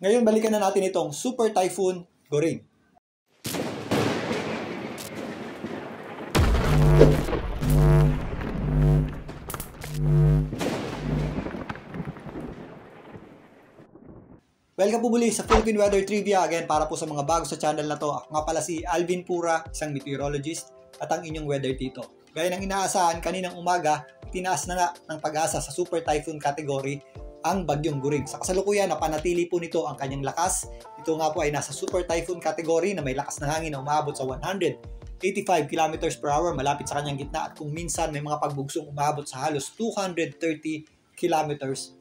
Ngayon, balikan na natin itong Super Typhoon Goring. Welcome po muli sa Philippine Weather Trivia. Again, para po sa mga bago sa channel na to, ako nga pala si Alvin Pura, isang meteorologist at ang inyong weather tito. Gaya ng inaasahan, kaninang umaga, tinaas na ng pag-asa sa Super Typhoon category ang Bagyong Goring. Sa kasalukuyan, napanatili po nito ang kanyang lakas. Ito nga po ay nasa Super Typhoon category na may lakas na hangin na umaabot sa 185 km per hour malapit sa kanyang gitna, at kung minsan may mga pagbugsong umaabot sa halos 230 km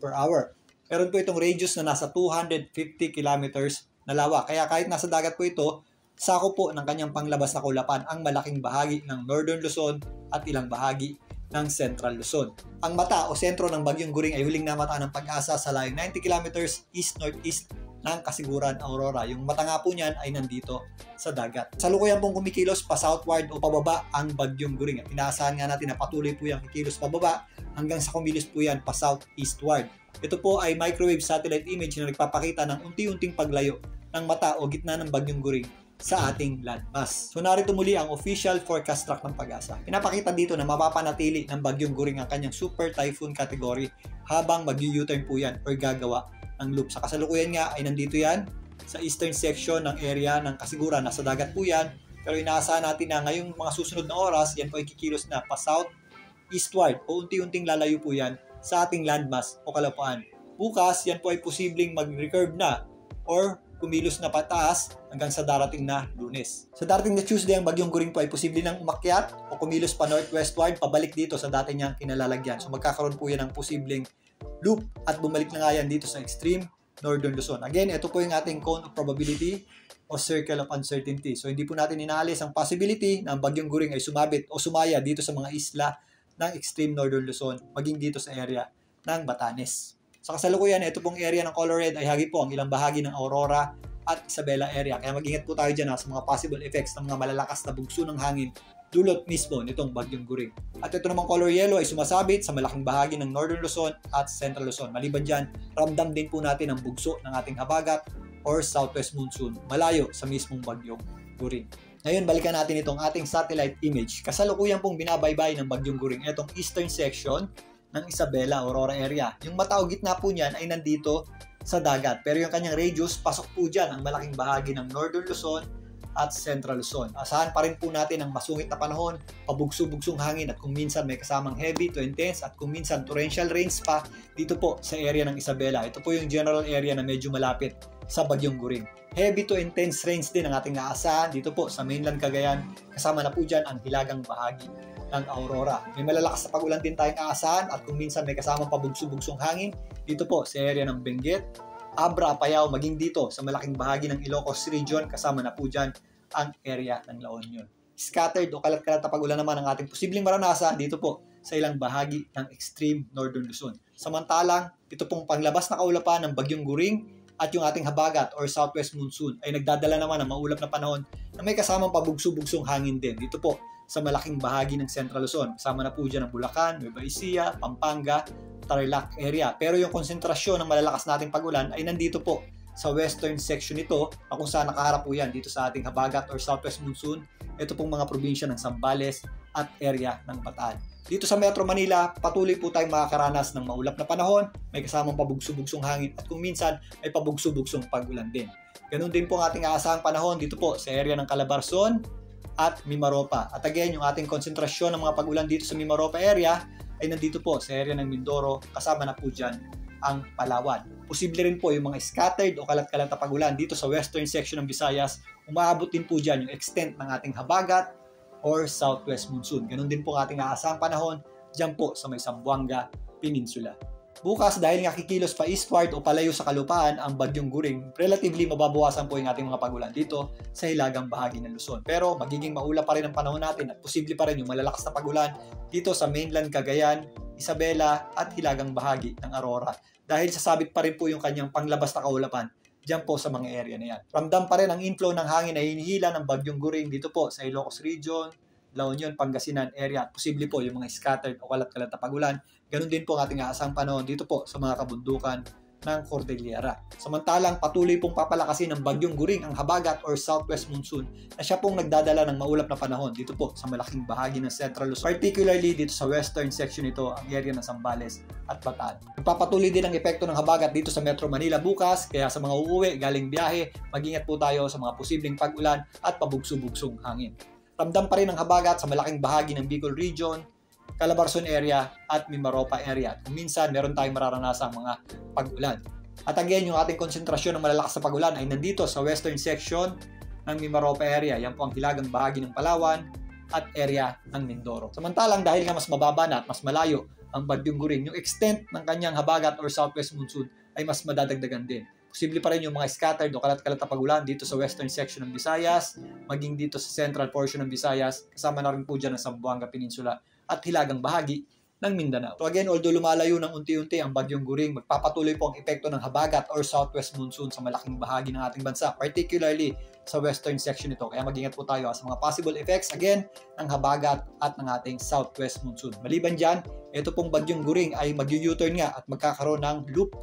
per hour. Meron po itong radius na nasa 250 kilometers na lawa. Kaya kahit nasa dagat po ito, sako po ng kanyang panglabas na kaulapan ang malaking bahagi ng Northern Luzon at ilang bahagi ng Central Luzon. Ang mata o sentro ng Bagyong Goring ay huling namata ng pag-asa sa layong 90 kilometers east-northeast ng Kasiguran, Aurora. Yung mata nga po niyan ay nandito sa dagat. Salukuyan pong kumikilos pa southward o pababa ang Bagyong Goring. At inaasahan nga natin na patuloy po yung kikilos pababa hanggang sa kumilos po yan pa southeastward. Ito po ay microwave satellite image na nagpapakita ng unti-unting paglayo ng mata o gitna ng Bagyong Goring sa ating landmass. So narito muli ang official forecast track ng Pag-asa. Pinapakita dito na mapapanatili ng Bagyong Goring ang kanyang Super Typhoon category habang mag-U-turn po yan or gagawa ng loop. Sa kasalukuyan nga ay nandito yan sa eastern section ng area ng Kasiguran. Nasa dagat po yan, pero inaasahan natin na ngayong mga susunod na oras, yan po ay kikilos na pa south eastward o unti-unting lalayo po yan sa ating landmass o kalapaan. Bukas, yan po ay posibleng mag-recurve na or kumilos na pataas hanggang sa darating na Lunes. Sa darating na Tuesday, ang Bagyong Goring po ay posible nang umakyat o kumilos pa northwestward pabalik dito sa dati niyang kinalalagyan. So magkakaroon po yan ng posibleng loop at bumalik na nga yan dito sa extreme Northern Luzon. Again, ito po yung ating cone of probability o circle of uncertainty. So hindi po natin inaalis ang possibility na ang Bagyong Goring ay sumabit o sumaya dito sa mga isla ng extreme Northern Luzon, maging dito sa area ng Batanes. Sa kasalukuyan, ito pong area ng color red ay hagi po ang ilang bahagi ng Aurora at Isabela area. Kaya mag-ingat po tayo dyan sa mga possible effects ng mga malalakas na bugso ng hangin dulot mismo nitong Bagyong Goring. At ito namang color yellow ay sumasabit sa malaking bahagi ng Northern Luzon at Central Luzon. Maliban dyan, ramdam din po natin ang bugso ng ating habagat or southwest monsoon malayo sa mismong Bagyong Goring. Ngayon, balikan natin itong ating satellite image. Kasalukuyan pong binabaybay ng Bagyong Goring itong eastern section ng Isabela, Aurora area. Yung mata o gitna po niyan ay nandito sa dagat. Pero yung kanyang radius, pasok po dyan ang malaking bahagi ng Northern Luzon at Central Luzon. Asahan pa rin po natin ang masungit na panahon, pabugso-bugsong hangin at kung minsan may kasamang heavy to intense at kung minsan torrential rains pa dito po sa area ng Isabela. Ito po yung general area na medyo malapit sa Bagyong Goring. Heavy to intense rains din ang ating naasahan dito po sa mainland Cagayan. Kasama na po dyan ang hilagang bahagi ng Aurora. May malalakas na pag-ulan din tayong aasahan at kung minsan may kasamang pabugso-bugsong hangin dito po sa area ng Benguet, Abra, Apayao, maging dito sa malaking bahagi ng Ilocos region. Kasama na po dyan ang area ng La Union. Scattered o kalat-kalat na pag-ulan naman ang ating posibleng maranasan dito po sa ilang bahagi ng extreme Northern Luzon. Samantalang, ito pong panglabas na kaulapan ng Bagyong Goring at yung ating habagat or southwest monsoon ay nagdadala naman ng maulap na panahon na may kasamang pabugso-bugsong hangin din dito po sa malaking bahagi ng Central Luzon. Kasama na po dyan ang Bulacan, Nueva Ecija, Pampanga, Tarlac area. Pero yung konsentrasyon ng malalakas nating pag-ulan ay nandito po sa western section nito kung saan nakaharap po yan dito sa ating habagat or southwest monsoon. Ito pong mga probinsya ng Zambales at area ng Bataan. Dito sa Metro Manila, patuloy po tayong makakaranas ng maulap na panahon, may kasamang pabugso-bugsong hangin at kung minsan ay pabugso-bugsong pag-ulan din. Ganun din po ang ating aasahang panahon dito po sa area ng Calabarzon at Mimaropa. At again, yung ating konsentrasyon ng mga pag-ulan dito sa Mimaropa area ay nandito po sa area ng Mindoro, kasama na po dyan ang Palawan. Posible rin po yung mga scattered o kalat-kalat na pag-ulan dito sa western section ng Visayas, umaabot din po dyan yung extent ng ating habagat or southwest monsoon. Ganun din po ang ating aasahang panahon dyan po sa may Zamboanga Peninsula. Bukas, dahil nga kikilos pa eastward o palayo sa kalupaan ang Bagyong Goring, relatively mababawasan po yung ating mga pag-ulan dito sa hilagang bahagi ng Luzon. Pero magiging maulap pa rin ang panahon natin at posible pa rin yung malalakas na pag-ulan dito sa mainland Cagayan, Isabela at hilagang bahagi ng Aurora. Dahil sasabit pa rin po yung kanyang panglabas na kaulapan dyan po sa mga area na yan. Ramdam pa rin ang inflow ng hangin na hinihila ng Bagyong Goring dito po sa Ilocos region, La Union, Pangasinan area. Posible po yung mga scattered o kalat-kalat na pag-ulan. Ganun din po ang ating aasang panahon dito po sa mga kabundukan ng Cordillera. Samantalang patuloy pong papalakasin ng Bagyong Guring ang habagat or southwest monsoon na siya pong nagdadala ng maulap na panahon dito po sa malaking bahagi ng Central Luzon. Particularly dito sa western section nito, ang area ng Zambales at Bataan. Magpapatuloy din ang epekto ng habagat dito sa Metro Manila bukas, kaya sa mga uuwi galing biyahe, mag-ingat po tayo sa mga posibleng pag-ulan at pabugso-bugsong hangin. Ramdam pa rin ang habagat sa malaking bahagi ng Bicol Region, Calabarzon area at Mimaropa area. Minsan, meron tayong mararanasang mga pag-ulan. At again, yung ating konsentrasyon ng malalakas na pag-ulan ay nandito sa western section ng Mimaropa area. Yan po ang hilagang bahagi ng Palawan at area ng Mindoro. Samantalang dahil nga mas mababa na at mas malayo ang Bagyong Guring, yung extent ng kanyang habagat or southwest monsoon ay mas madadagdagan din. Posible pa rin yung mga scattered o kalat-kalat na pag-ulan dito sa western section ng Visayas, maging dito sa central portion ng Visayas, kasama na rin po dyan ang Zamboanga Peninsula at hilagang bahagi ng Mindanao. So again, although lumalayo ng unti-unti ang Bagyong Guring, magpapatuloy po ang epekto ng habagat or southwest monsoon sa malaking bahagi ng ating bansa, particularly sa western section nito. Kaya mag-ingat po tayo sa mga possible effects again ng habagat at ng ating southwest monsoon. Maliban dyan, ito pong Bagyong Guring ay mag-U-turn nga at magkakaroon ng loop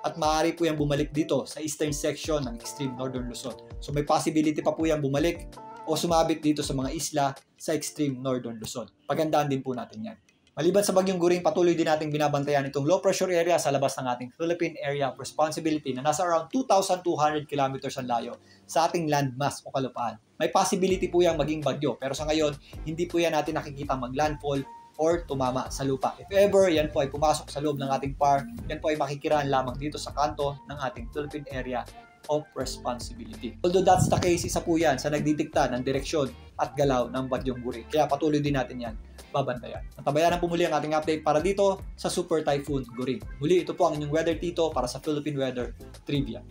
at maaari po yan bumalik dito sa eastern section ng extreme northern Luzon. So may possibility pa po yan bumalik o sumabit dito sa mga isla sa extreme northern Luzon. Pagandaan din po natin yan. Maliban sa Bagyong Guring, patuloy din nating binabantayan itong low pressure area sa labas ng ating Philippine Area of Responsibility na nasa around 2,200 kilometers ang layo sa ating landmass o kalupaan. May possibility po yang maging bagyo, pero sa ngayon, hindi po yan natin nakikita maglandfall or tumama sa lupa. If ever yan po ay pumasok sa loob ng ating PAR, yan po ay makikiraan lamang dito sa kanto ng ating Philippine Area of Responsibility. Although that's the case, isa po yan sa nagdidikta ng direksyon at galaw ng Bagyong Guring. Kaya patuloy din natin yan babantayan. Natabayan ang pumuli ang ating update para dito sa Super Typhoon Guring. Muli, ito po ang inyong Weather Tito para sa Philippine Weather Trivia.